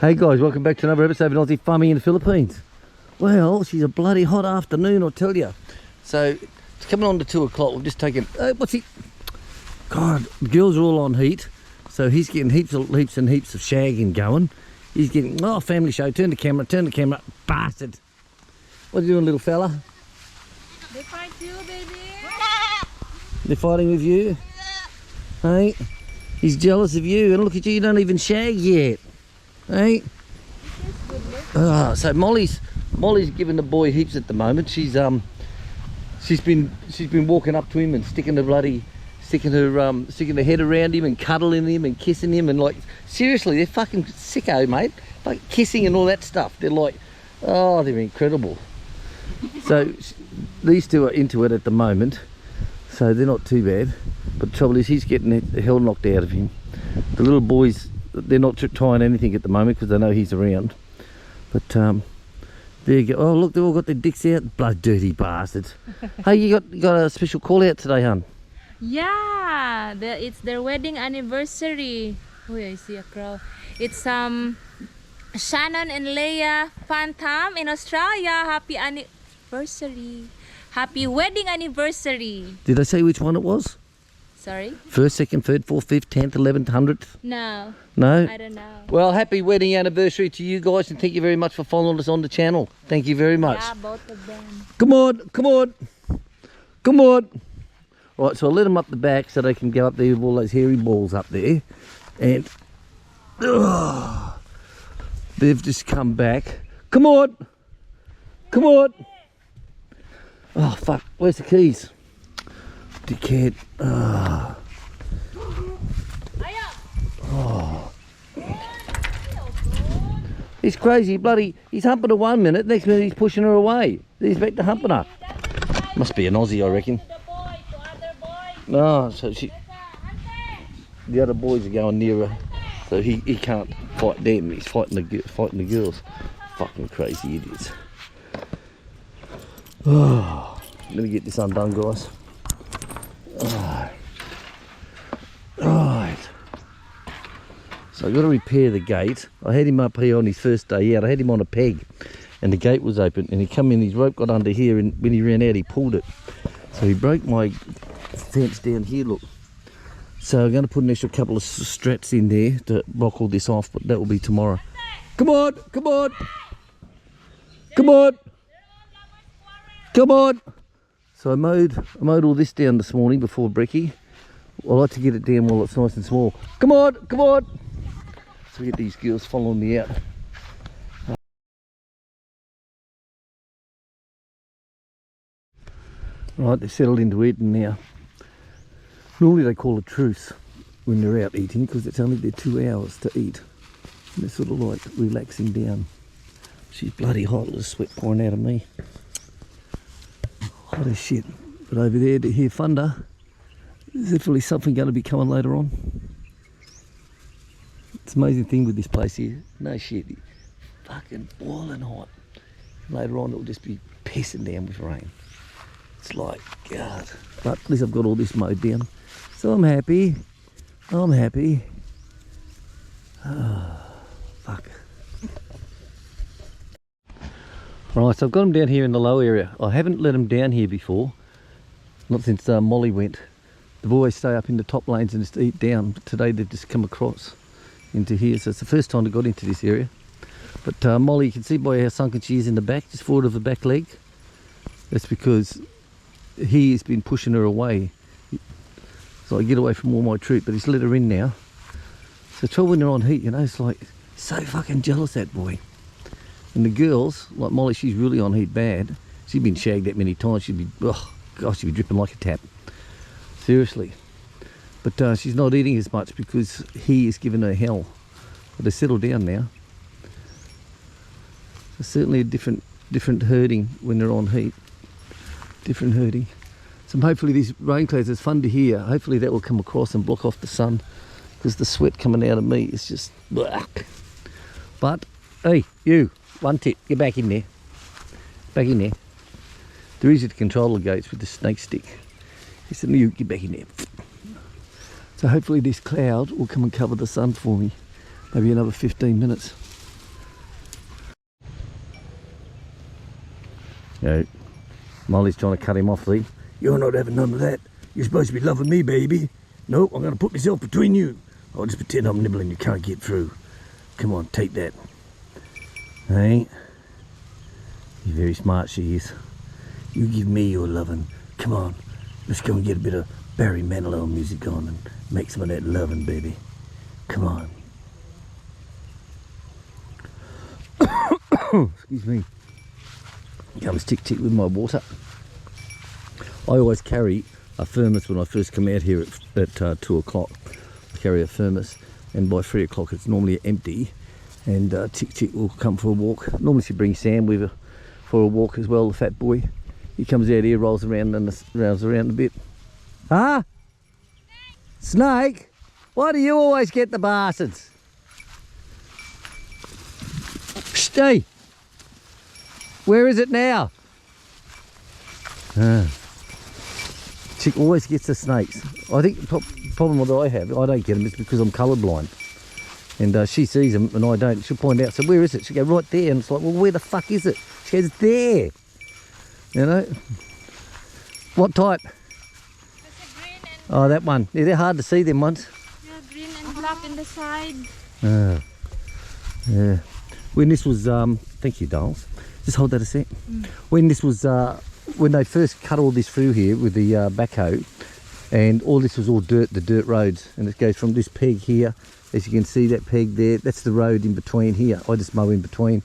Hey guys, welcome back to another episode of Aussie Farming in the Philippines. Well, she's a bloody hot afternoon, I'll tell you. So, it's coming on to 2 o'clock. We've just taken... what's he... God, the girls are all on heat. So he's getting heaps and heaps of shagging going. He's getting... Oh, family show. Turn the camera. Bastard. What are you doing, little fella? They fight you, baby. They're fighting with you? Hey? He's jealous of you. And look at you, you don't even shag yet. Hey? So Molly's giving the boy heaps at the moment. She's been walking up to him and sticking her head around him and cuddling him and kissing him and like seriously, they're fucking sicko, mate. Like kissing and all that stuff. They're like, oh, they're incredible. So these two are into it at the moment, so they're not too bad. But the trouble is, he's getting the hell knocked out of him. The little boys, they're not trying anything at the moment because they know he's around. But there you go. Oh look, they've all got their dicks out. Blood dirty bastards. Hey, you got a special call out today, hun? Yeah, it's their wedding anniversary. Oh, I see a crow. It's Shannon and Leia Phantom in Australia. Happy anniversary. Happy wedding anniversary. Did I say which one it was? Sorry? 1st, 2nd, 3rd, 4th, 5th, 10th, 11th, 100th? No. No? I don't know. Well, happy wedding anniversary to you guys, and thank you very much for following us on the channel. Thank you very much. Yeah, both of them. Come on. Right, so I'll let them up the back so they can go up there with all those hairy balls up there. And they've just come back. Come on. Oh, fuck. Where's the keys? Dickhead. Oh. He's crazy, bloody. He's humping her 1 minute, next minute he's pushing her away. He's back to humping her. Must be an Aussie, I reckon. No, so the other boys are going near her, so he can't fight them. He's fighting the girls. Fucking crazy idiots. Oh, let me get this undone, guys. Right. So I've got to repair the gate. I had him up here on his first day out. I had him on a peg, and the gate was open, and he come in. His rope got under here, and when he ran out, he pulled it. So he broke my fence down here, look. So I'm going to put an extra couple of straps in there to block all this off, but that will be tomorrow. Come on. So I mowed all this down this morning before brekkie. I like to get it down while it's nice and small. Come on. So we get these girls following me out. Right, they're settled into eating now. Normally they call a truce when they're out eating because it's only their 2 hours to eat. And they're sort of like relaxing down. She's bloody hot, there's sweat pouring out of me. Hot as shit. But over there to hear thunder, there's definitely something going to be coming later on. It's an amazing thing with this place here. No shit, fucking boiling hot. Later on it'll just be pissing down with rain. It's like, God. But at least I've got all this mowed down. So I'm happy. Oh, fuck. Right, so I've got them down here in the low area. I haven't let them down here before. Not since Molly went. They've always stay up in the top lanes and just eat down. But today they've just come across into here. So it's the first time they got into this area. But Molly, you can see by how sunken she is in the back, just forward of the back leg. That's because he has been pushing her away. So I get away from all my troop, but he's let her in now. So trouble when they're on heat, you know, it's like so fucking jealous, that boy. And the girls, like Molly, she's really on heat bad. She's been shagged that many times. She'd be, oh gosh, she'd be dripping like a tap. Seriously. But she's not eating as much because he is giving her hell. But they settle down now. So certainly a different herding when they're on heat. Different herding. So hopefully these rain clouds, it's fun to hear. Hopefully that will come across and block off the sun, because the sweat coming out of me is just black. But hey, you, one tip, get back in there. Back in there. They're easy to control the gates with the snake stick. He said, you get back in there. So hopefully this cloud will come and cover the sun for me. Maybe another 15 minutes. You know, Molly's trying to cut him off, see? You're not having none of that. You're supposed to be loving me, baby. Nope, I'm going to put myself between you. I'll just pretend I'm nibbling, you can't get through. Come on, take that. Hey? You're very smart, she is. You give me your loving. Come on, let's go and get a bit of Barry Manilow music on and make some of that loving, baby. Come on. Excuse me. Comes tick tick with my water. I always carry a thermos when I first come out here at 2 o'clock. I carry a thermos, and by 3 o'clock it's normally empty, and Tick Tick will come for a walk. Normally she brings Sam with her for a walk as well, the fat boy. He comes out here, rolls around and rounds around a bit. Huh? Snake? Why do you always get the bastards? Stay. Where is it now? Chick always gets the snakes. I think the problem that I have, I don't get them, is because I'm colourblind. And she sees them and I don't. She'll point out, so where is it? She'll go right there, and it's like, well, where the fuck is it? She goes, there. You know? What type? There's a green and Oh, that one. Yeah, they're hard to see, them ones. yeah, green and black in the side. Yeah. When this was, thank you, dolls. Just hold that a sec. When this was, when they first cut all this through here with the backhoe, and all this was all dirt, the dirt roads, and it goes from this peg here, as you can see that peg there, that's the road in between here. I just mow in between.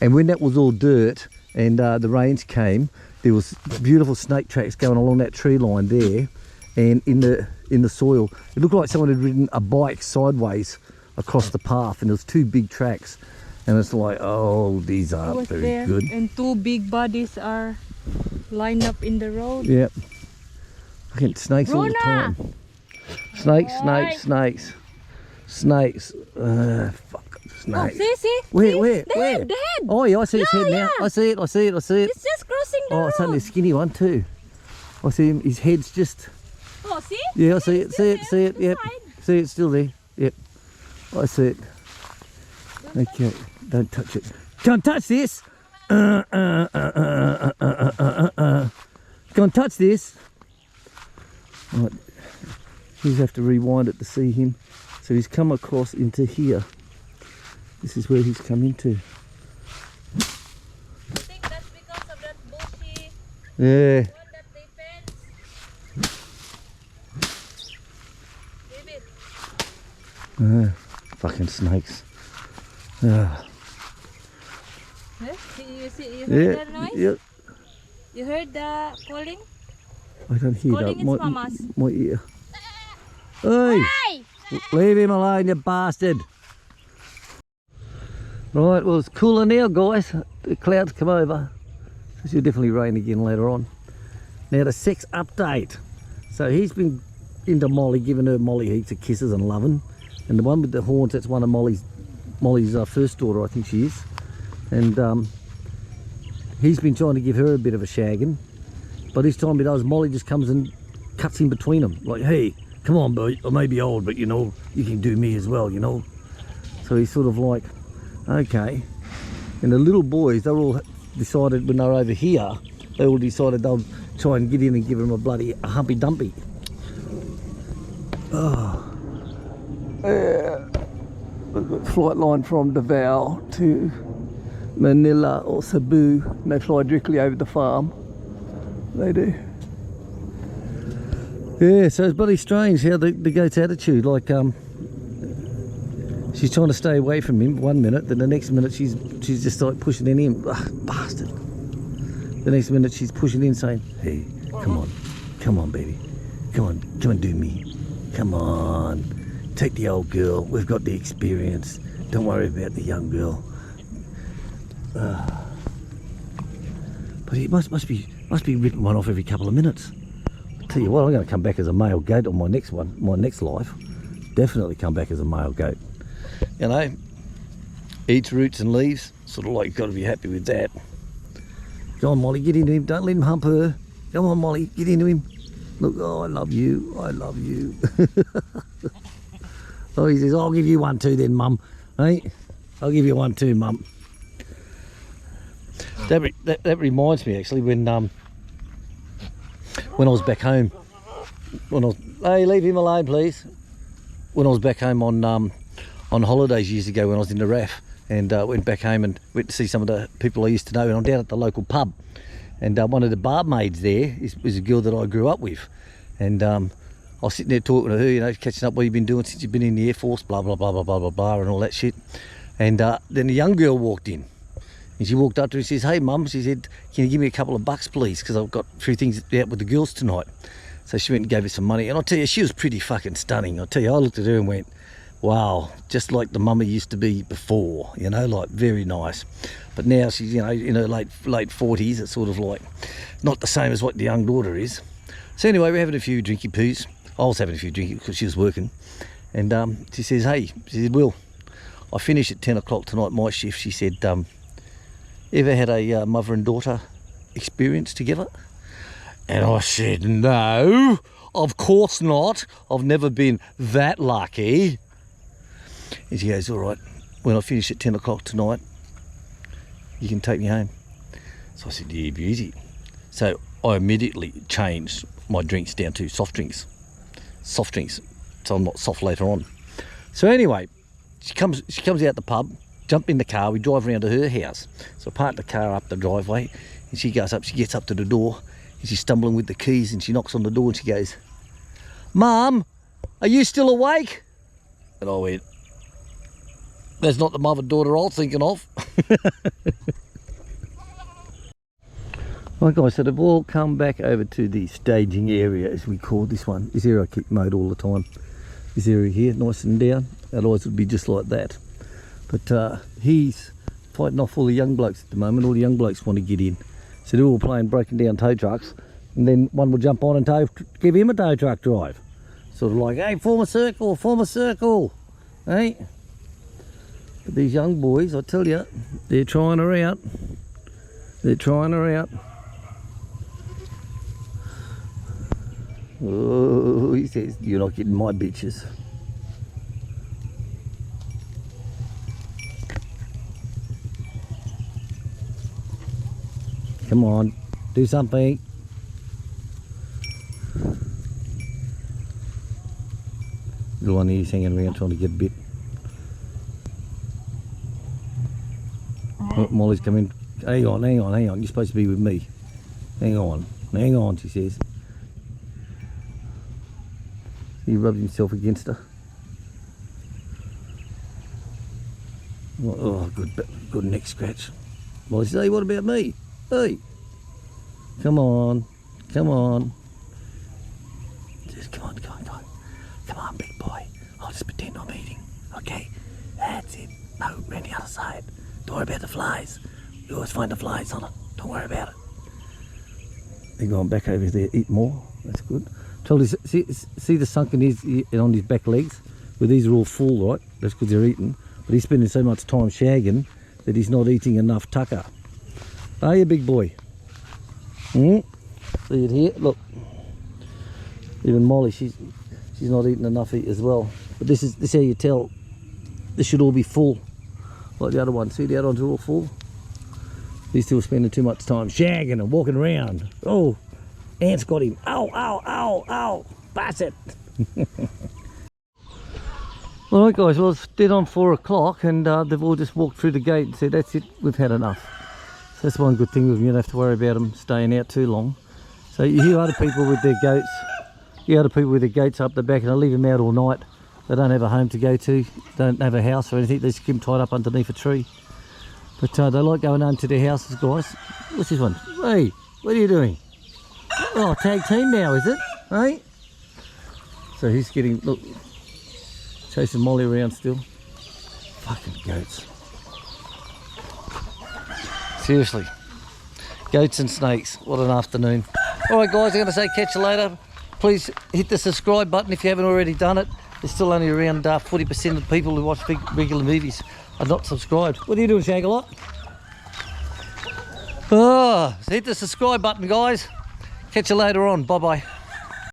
And when that was all dirt and the rains came, there was beautiful snake tracks going along that tree line there, and in the soil. It looked like someone had ridden a bike sideways across the path, and there was 2 big tracks. And it's like, oh, these aren't very good. And 2 big bodies are lined up in the road. Yep. Fucking snakes all the time. Snakes, snakes, snakes. Snakes. Fuck. Snakes. Oh, see? Where? The head. Oh, yeah, I see his head now. I see it. It's just crossing the road. Oh, it's only a skinny one too. I see him. His head's just... Oh, see? Yeah, I see it. See it. Yep. See it, still there. Yep. I see it. Okay, don't touch it. Can't touch this. Can't touch this. Right. You just have to rewind it to see him. So he's come across into here. This is where he's come into. I think that's because of that bushy Yeah. one that they fenced. Leave it. Fucking snakes. Huh? You heard that noise? Yep. You heard the calling? I don't hear Calling that. its mamas. My ear. Hey! Leave him alone, you bastard. Right, well, it's cooler now, guys. The clouds come over. This will definitely rain again later on. Now, the sex update. So he's been into Molly, giving her Molly heaps of kisses and loving. And the one with the horns, that's one of Molly's first daughter, I think she is. And he's been trying to give her a bit of a shagging. But this time he does, Molly just comes and cuts in between them. Like, hey, come on, boy. I may be old, but you know, you can do me as well, you know. So he's sort of like, okay. And the little boys, they're all decided when they're over here, they all decided they'll try and get in and give him a humpy dumpy. Oh. Yeah. We've got flight line from Davao to Manila or Cebu, and they fly directly over the farm. They do. Yeah, so it's bloody strange how the goat's attitude, like she's trying to stay away from him 1 minute, then the next minute she's just like pushing in him. Ugh, bastard. The next minute she's pushing in saying, hey, come on baby, come on do me, come on, take the old girl, we've got the experience, don't worry about the young girl. But he must be ripping one off every couple of minutes. I'll tell you what, I'm going to come back as a male goat on my next life. Definitely come back as a male goat. You know, eats roots and leaves, sort of like, got to be happy with that. Go on, Molly, get into him, don't let him hump her. Come on, Molly, get into him. Look, oh, I love you. Oh, he says, I'll give you one too then, Mum. Hey, I'll give you one too, Mum. That reminds me actually when I was back home. Hey, leave him alone, please. When I was back home on holidays years ago, when I was in the RAF, and went back home and went to see some of the people I used to know, and I'm down at the local pub, and one of the barmaids there was a girl that I grew up with, and I was sitting there talking to her, you know, catching up what you've been doing since you've been in the Air Force, blah blah blah blah blah blah blah, and all that shit. And then a young girl walked in, and she walked up to her and says, "Hey mum," she said, "can you give me a couple of bucks please, because I've got a few things out with the girls tonight." So she went and gave her some money, and I'll tell you, she was pretty fucking stunning. I'll tell you, I looked at her and went, wow, just like the mummy used to be before, you know, like very nice. But now she's, you know, in her late 40s. It's sort of like not the same as what the young daughter is. So anyway, we're having a few drinky poos. I was having a few drinky because she was working, and she says, "Hey," she said, "Will, I finish at 10 o'clock tonight, my shift." She said, "Ever had a mother and daughter experience together?" And I said, "No, of course not. I've never been that lucky." And she goes, "All right, when I finish at 10 o'clock tonight, you can take me home." So I said, "Yeah, beauty." So I immediately changed my drinks down to soft drinks, so I'm not soft later on. So anyway, she comes out the pub, jump in the car, we drive around to her house. So I park the car up the driveway, and she gets up to the door, and she's stumbling with the keys, and she knocks on the door, and she goes, "Mum, are you still awake?" And I went, "That's not the mother-daughter I was thinking of." Right guys, so they've all come back over to the staging area, as we call this one. This area I keep mowed all the time. This area here, nice and down. Otherwise it would be just like that. But he's fighting off all the young blokes at the moment. All the young blokes want to get in. So they're all playing broken down tow trucks. And then one will jump on and give him a tow truck drive. Sort of like, "Hey, form a circle, hey?" But these young boys, I tell you, they're trying her out. Oh, he says, "You're not getting my bitches." Come on, do something. The one he's hanging around trying to get a bit. Oh, Molly's coming. Hang on. You're supposed to be with me. Hang on, she says. He rubs himself against her. Oh, good neck scratch. Molly says, "Hey, what about me? Hey, come on. Just come on, big boy. I'll just pretend I'm eating. Okay, that's it. No, round the other side. Don't worry about the flies. You always find the flies on it. Don't worry about it." They're going back over there, eat more. That's good. Totally. See the sunken is on his back legs, where these are all full, right? That's because they're eating. But he's spending so much time shagging that he's not eating enough tucker. Are you, big boy? See it here? Look. Even Molly, she's not eating enough as well. But this is how you tell. This should all be full, like the other one. See, the other ones are all full. These two are spending too much time shagging and walking around. Oh, Ant's got him. Ow. Pass it. Alright guys, well it's dead on 4 o'clock, and they've all just walked through the gate and said, "That's it, we've had enough." So that's one good thing with them. You don't have to worry about them staying out too long. So you hear other people with their goats. You hear other people with their goats up the back, and they leave them out all night. They don't have a home to go to, don't have a house or anything. They just keep them tied up underneath a tree. But they like going home to their houses, guys. What's this one? Hey, what are you doing? Oh, tag team now, is it? Hey? So he's getting, look, chasing Molly around still. Fucking goats. Seriously. Goats and snakes. What an afternoon. Alright guys, I'm going to say catch you later. Please hit the subscribe button if you haven't already done it. There's still only around 40% of the people who watch regular movies are not subscribed. What are you doing, Shag-a-Lot? Oh, hit the subscribe button, guys. Catch you later on. Bye-bye.